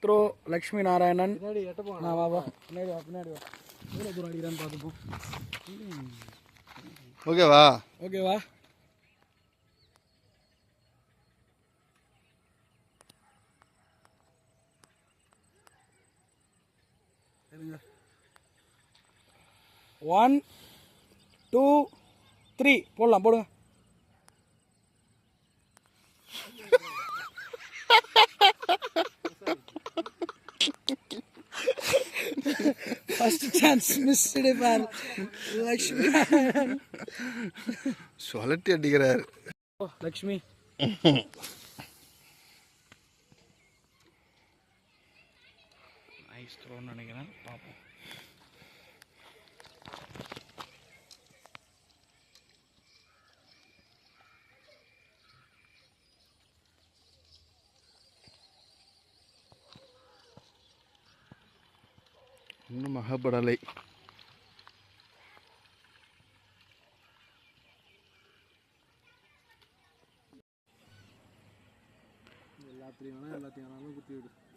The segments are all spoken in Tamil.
த்ரோ லக்ஷ்மி நாராயணன் நான் வா பின்னாடி வா பின்னாடி வா எவ்வளோ தூரம் அடிக்கிறான்னு பார்த்துப்போம். ஓகேவா ஓகேவா சரிங்க. 1 2 3 போடலாம் போடுங்க. ஃபர்ஸ்ட் சான்ஸ் மிஸ்டு பார் லக்ஷ்மி சொல்லட்டி அடிக்கிறார் லக்ஷ்மி. நைஸ் த்ரோன்னு நினைக்கிறேன், பார்ப்போம். இன்னும் மகப்படலை.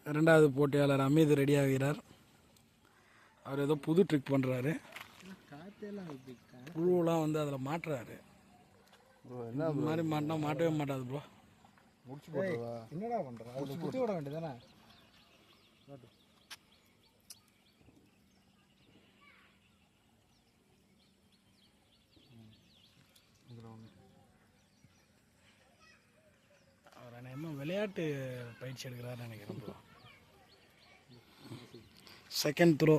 இரண்டாவது போட்டியாளர் அமீது ரெடி ஆகிறார். அவர் ஏதோ புது ட்ரிக் பண்ணுறாரு. புழுவெலாம் வந்து அதில் மாட்டுறாரு. இந்த மாதிரி மாட்டினா மாட்டவே மாட்டாது ப்ரோ. முடிச்சு போட்டுவா என்னடா பண்ணுறா? சுற்றி விட வேண்டியதானே. அவர் என்ன விளையாட்டு பயிற்சி எடுக்கிறாருன்னு நினைக்கிறேன் ப்ரோ. Second throw.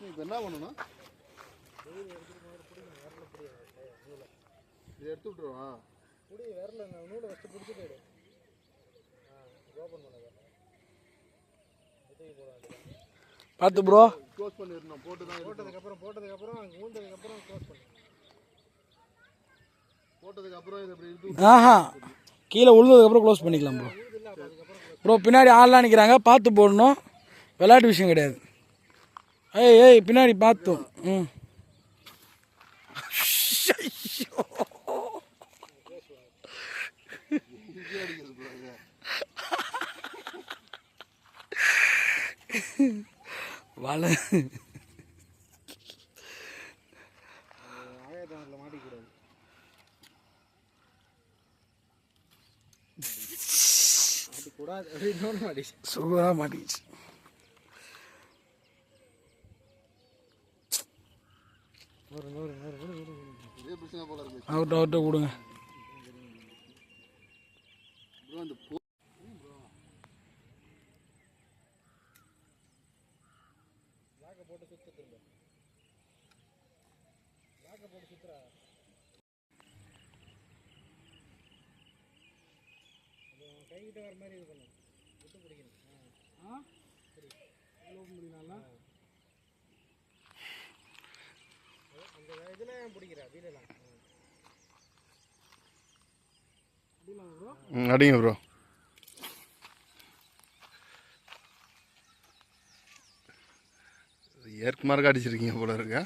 இப்போ என்ன பண்ணணும்? இதை எடுத்து விட்டுருவா. புடி வரல, நூலை வச்சு பிடிச்சிட்டு ஓப்பன் பண்ண பார்த்து ப்ரோ. க்ளோஸ் பண்ணிடணும். போட்டதுக்கப்புறம் ஊந்ததுக்கப்புறம் க்ளோஸ் பண்ணி போட்டதுக்கப்புறம் இதை இப்படி இழுத்து. ஆஹா, கீழே உழுந்ததுக்கப்புறம் க்ளோஸ் பண்ணிக்கலாம் ப்ரோ. ப்ரோ பின்னாடி ஆள்லாம் நிற்கிறாங்க, பார்த்து போடணும். விளையாட்டு விஷயம் கிடையாது. ஏய் பின்னாடி பார்த்தோம். ம் வலை மாட்டிக்கூடாது. சூப்பராக மாட்டிக்கிச்சு. அவர்கிட்ட கொடுங்க. கைகிட்ட வர மாதிரி இது பண்ணு, விட்டு பிடிக்கணும். சரி முடியல அந்த இதில் பிடிக்கிறா வீடெல்லாம். அடிங்க ப்ரோ. ஏற்கனவே அடிச்சிருக்கீங்க போல இருக்க.